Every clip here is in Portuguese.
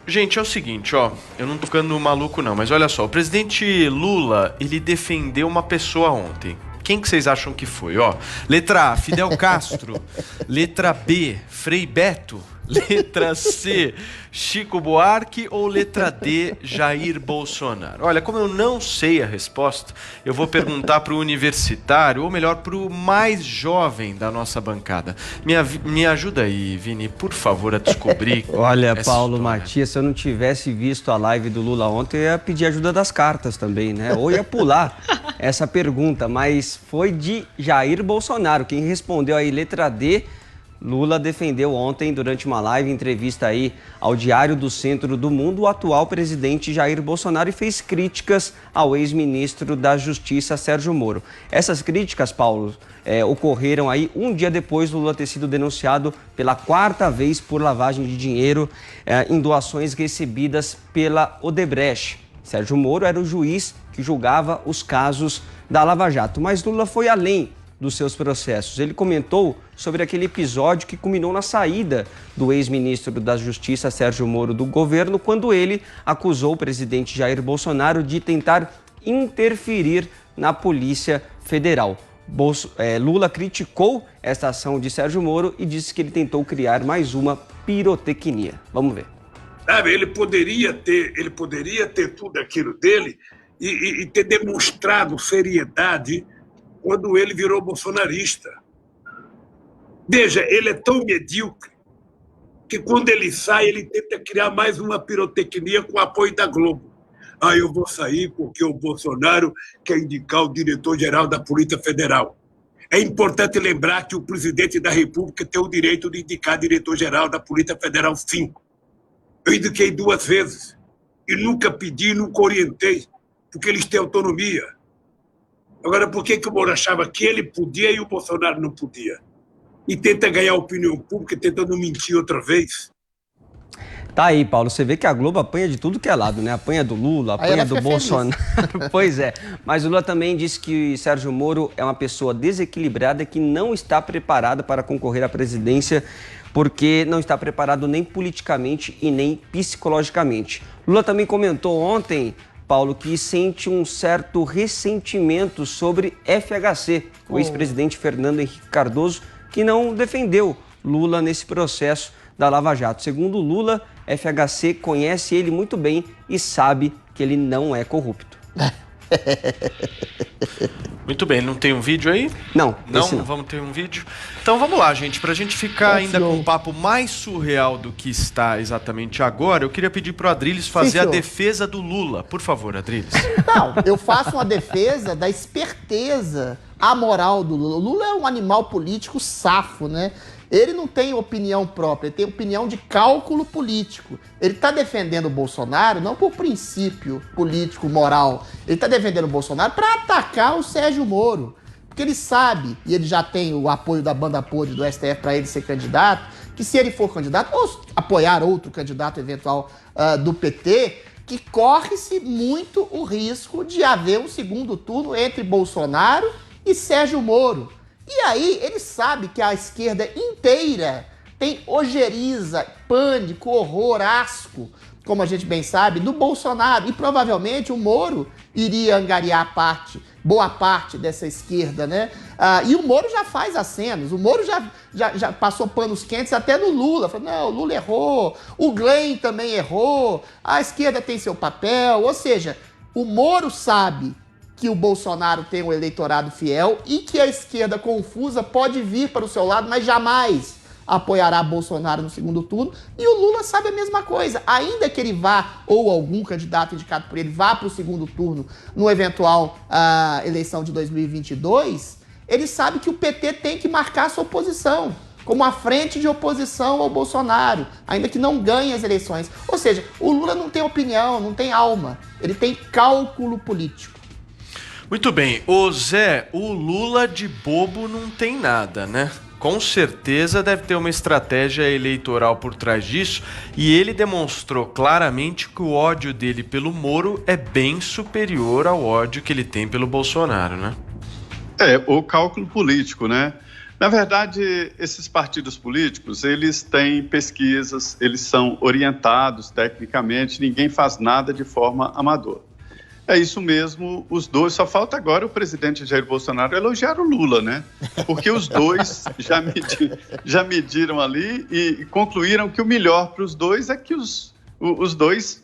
Gente, é o seguinte, ó, eu não tô ficando maluco não, mas olha só, o presidente Lula, ele defendeu uma pessoa ontem. Quem que vocês acham que foi, ó? Letra A, Fidel Castro. Letra B, Frei Beto. Letra C, Chico Buarque ou letra D, Jair Bolsonaro? Olha, como eu não sei a resposta, eu vou perguntar para o universitário, ou melhor, para o mais jovem da nossa bancada. Me ajuda aí, Vini, por favor, a descobrir. Olha, essa Paulo história. Matias, se eu não tivesse visto a live do Lula ontem, eu ia pedir ajuda das cartas também, né? Ou ia pular essa pergunta, mas foi de Jair Bolsonaro. Quem respondeu aí, letra D, Lula defendeu ontem, durante uma live entrevista aí ao Diário do Centro do Mundo, o atual presidente Jair Bolsonaro e fez críticas ao ex-ministro da Justiça, Sérgio Moro. Essas críticas, Paulo, ocorreram aí um dia depois do Lula ter sido denunciado pela quarta vez por lavagem de dinheiro em doações recebidas pela Odebrecht. Sérgio Moro era o juiz que julgava os casos da Lava Jato, mas Lula foi além dos seus processos. Ele comentou sobre aquele episódio que culminou na saída do ex-ministro da Justiça, Sérgio Moro, do governo, quando ele acusou o presidente Jair Bolsonaro de tentar interferir na Polícia Federal. Lula criticou esta ação de Sérgio Moro e disse que ele tentou criar mais uma pirotecnia. Vamos ver. Sabe, ele poderia ter tudo aquilo dele e ter demonstrado seriedade quando ele virou bolsonarista. Veja, ele é tão medíocre que quando ele sai, ele tenta criar mais uma pirotecnia com o apoio da Globo. Eu vou sair porque o Bolsonaro quer indicar o diretor-geral da Polícia Federal. É importante lembrar que o presidente da República tem o direito de indicar diretor-geral da Polícia Federal, sim. Eu indiquei 2 vezes e nunca pedi, nunca orientei, porque eles têm autonomia. Agora, por que o Moro achava que ele podia e o Bolsonaro não podia? E tenta ganhar a opinião pública tentando mentir outra vez? Tá aí, Paulo, você vê que a Globo apanha de tudo que é lado, né? Apanha do Lula, apanha do Bolsonaro. Pois é, mas o Lula também disse que Sérgio Moro é uma pessoa desequilibrada que não está preparada para concorrer à presidência porque não está preparado nem politicamente e nem psicologicamente. Lula também comentou ontem, Paulo, que sente um certo ressentimento sobre FHC, o ex-presidente Fernando Henrique Cardoso, que não defendeu Lula nesse processo da Lava Jato. Segundo Lula, FHC conhece ele muito bem e sabe que ele não é corrupto. Muito bem, não tem um vídeo aí? Não. Vamos ter um vídeo? Então vamos lá, gente, pra gente ficar ainda com um papo mais surreal do que está exatamente agora, eu queria pedir pro Adriles fazer a defesa do Lula. Por favor, Adriles. Não, eu faço uma defesa da esperteza amoral do Lula. O Lula é um animal político safo, né? Ele não tem opinião própria, ele tem opinião de cálculo político. Ele está defendendo o Bolsonaro não por princípio político, moral. Ele está defendendo o Bolsonaro para atacar o Sérgio Moro. Porque ele sabe, e ele já tem o apoio da banda podre do STF para ele ser candidato, que se ele for candidato, ou apoiar outro candidato eventual do PT, que corre-se muito o risco de haver um segundo turno entre Bolsonaro e Sérgio Moro. E aí ele sabe que a esquerda inteira tem ojeriza, pânico, horror, asco, como a gente bem sabe, do Bolsonaro. E provavelmente o Moro iria angariar boa parte dessa esquerda, né? E o Moro já faz acenos. O Moro já passou panos quentes até no Lula. Falou, não, o Lula errou, o Glenn também errou, a esquerda tem seu papel. Ou seja, o Moro sabe que o Bolsonaro tem um eleitorado fiel e que a esquerda confusa pode vir para o seu lado, mas jamais apoiará Bolsonaro no segundo turno. E o Lula sabe a mesma coisa. Ainda que ele vá, ou algum candidato indicado por ele, vá para o segundo turno no eventual eleição de 2022, ele sabe que o PT tem que marcar sua posição como a frente de oposição ao Bolsonaro, ainda que não ganhe as eleições. Ou seja, o Lula não tem opinião, não tem alma. Ele tem cálculo político. Muito bem, ô Zé, o Lula de bobo não tem nada, né? Com certeza deve ter uma estratégia eleitoral por trás disso e ele demonstrou claramente que o ódio dele pelo Moro é bem superior ao ódio que ele tem pelo Bolsonaro, né? O cálculo político, né? Na verdade, esses partidos políticos, eles têm pesquisas, eles são orientados tecnicamente, ninguém faz nada de forma amadora. É isso mesmo, os dois, só falta agora o presidente Jair Bolsonaro elogiar o Lula, né? Porque os dois já mediram ali e concluíram que o melhor para os dois é que os dois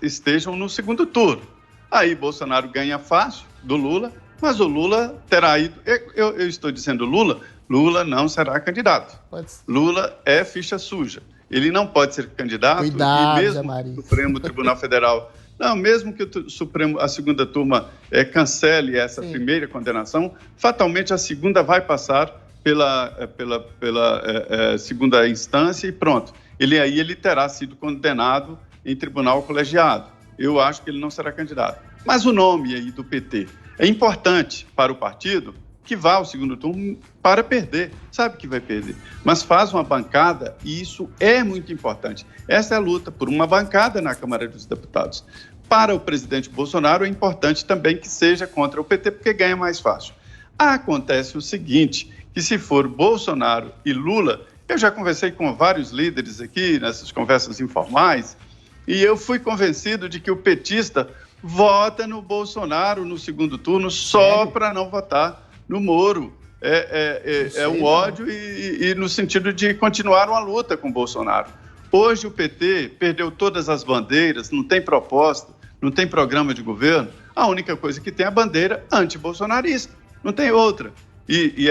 estejam no segundo turno. Aí Bolsonaro ganha fácil do Lula, mas o Lula terá ido... Eu estou dizendo Lula não será candidato. Lula é ficha suja. Ele não pode ser candidato. Cuidado, e mesmo que o Supremo Tribunal Federal... Não, mesmo que o Supremo, a segunda turma cancele essa primeira condenação, fatalmente a segunda vai passar pela segunda instância e pronto. Ele terá sido condenado em tribunal colegiado. Eu acho que ele não será candidato. Mas o nome aí do PT é importante para o partido que vá ao segundo turno para perder. Sabe que vai perder, mas faz uma bancada e isso é muito importante. Essa é a luta por uma bancada na Câmara dos Deputados. Para o presidente Bolsonaro é importante também que seja contra o PT, porque ganha mais fácil. Acontece o seguinte, que se for Bolsonaro e Lula, eu já conversei com vários líderes aqui nessas conversas informais, e eu fui convencido de que o petista vota no Bolsonaro no segundo turno só para não votar no Moro. É um ódio e no sentido de continuar uma luta com o Bolsonaro. Hoje o PT perdeu todas as bandeiras, não tem proposta, não tem programa de governo. A única coisa que tem é a bandeira anti-bolsonarista, não tem outra. E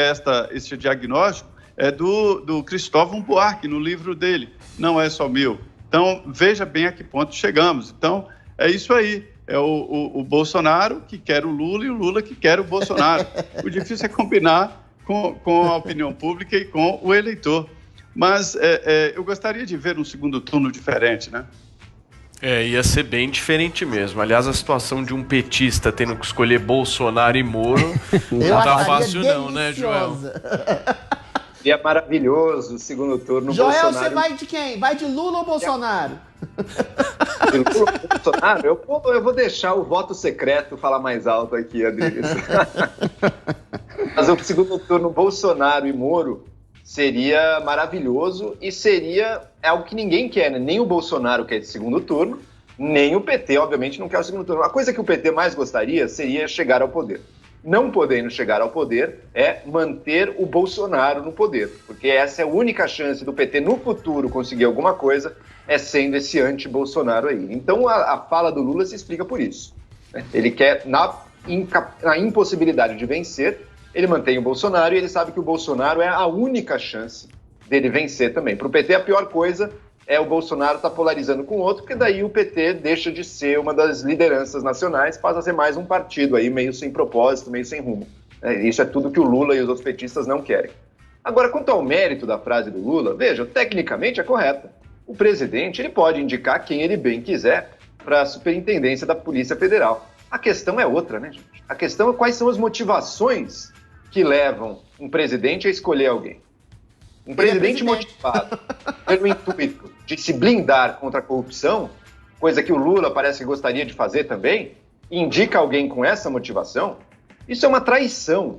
este diagnóstico é do Cristóvão Buarque, no livro dele, não é só meu. Então, veja bem a que ponto chegamos. Então, é isso aí. É o Bolsonaro que quer o Lula e o Lula que quer o Bolsonaro. O difícil é combinar com a opinião pública e com o eleitor. Mas eu gostaria de ver um segundo turno diferente, né? Ia ser bem diferente mesmo. Aliás, a situação de um petista tendo que escolher Bolsonaro e Moro não tá fácil não, né, Joel? E é maravilhoso o segundo turno. Joel, Bolsonaro... você vai de quem? Vai de Lula ou Bolsonaro? De Lula ou Bolsonaro? Eu vou deixar o voto secreto falar mais alto aqui, Adriles. Mas o segundo turno, Bolsonaro e Moro, seria maravilhoso e seria algo que ninguém quer, né? Nem o Bolsonaro quer esse segundo turno, nem o PT, obviamente, não quer o segundo turno. A coisa que o PT mais gostaria seria chegar ao poder. Não podendo chegar ao poder é manter o Bolsonaro no poder, porque essa é a única chance do PT no futuro conseguir alguma coisa, é sendo esse anti-Bolsonaro aí. Então a fala do Lula se explica por isso. Ele quer, na impossibilidade de vencer, ele mantém o Bolsonaro e ele sabe que o Bolsonaro é a única chance dele vencer também. Para o PT, a pior coisa é o Bolsonaro estar polarizando com o outro, porque daí o PT deixa de ser uma das lideranças nacionais, passa a ser mais um partido aí, meio sem propósito, meio sem rumo. Isso é tudo que o Lula e os outros petistas não querem. Agora, quanto ao mérito da frase do Lula, veja, tecnicamente é correta. O presidente ele pode indicar quem ele bem quiser para a superintendência da Polícia Federal. A questão é outra, né, gente? A questão é quais são as motivações que levam um presidente a escolher alguém. Um presidente motivado pelo intuito de se blindar contra a corrupção, coisa que o Lula parece que gostaria de fazer também, indica alguém com essa motivação, isso é uma traição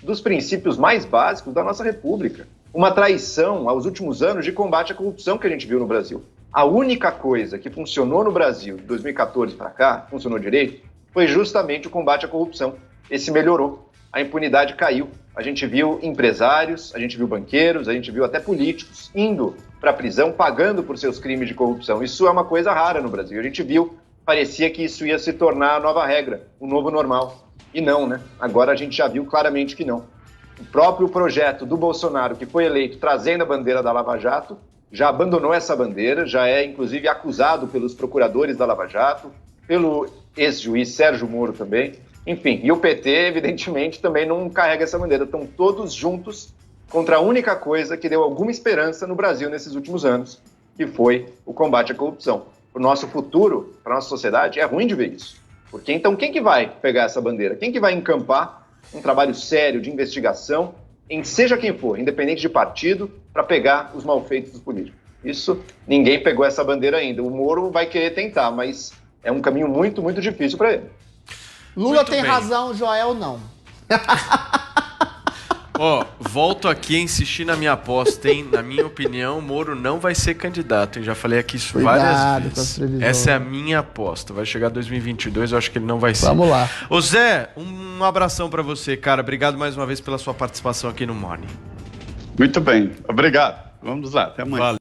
dos princípios mais básicos da nossa República. Uma traição aos últimos anos de combate à corrupção que a gente viu no Brasil. A única coisa que funcionou no Brasil de 2014 para cá, funcionou direito, foi justamente o combate à corrupção. Esse melhorou. A impunidade caiu. A gente viu empresários, a gente viu banqueiros, a gente viu até políticos indo para a prisão, pagando por seus crimes de corrupção. Isso é uma coisa rara no Brasil. A gente viu, parecia que isso ia se tornar a nova regra, o novo normal. E não, né? Agora a gente já viu claramente que não. O próprio projeto do Bolsonaro, que foi eleito trazendo a bandeira da Lava Jato, já abandonou essa bandeira, já é inclusive acusado pelos procuradores da Lava Jato, pelo ex-juiz Sérgio Moro também. Enfim, e o PT, evidentemente, também não carrega essa bandeira. Estão todos juntos contra a única coisa que deu alguma esperança no Brasil nesses últimos anos, que foi o combate à corrupção. Para o nosso futuro, para a nossa sociedade, é ruim de ver isso. Porque então quem que vai pegar essa bandeira? Quem que vai encampar um trabalho sério de investigação em seja quem for, independente de partido, para pegar os malfeitos dos políticos? Isso, ninguém pegou essa bandeira ainda. O Moro vai querer tentar, mas é um caminho muito, muito difícil para ele. Lula tem razão, Joel não. Ó, volto aqui a insistir na minha aposta, hein? Na minha opinião, o Moro não vai ser candidato, hein? Já falei aqui isso Cuidado várias com as vezes. previsões. Essa é a minha aposta. Vai chegar 2022, eu acho que ele não vai ser. Vamos lá. Ô Zé, um abração pra você, cara. Obrigado mais uma vez pela sua participação aqui no Morning. Muito bem, obrigado. Vamos lá, até amanhã. Valeu.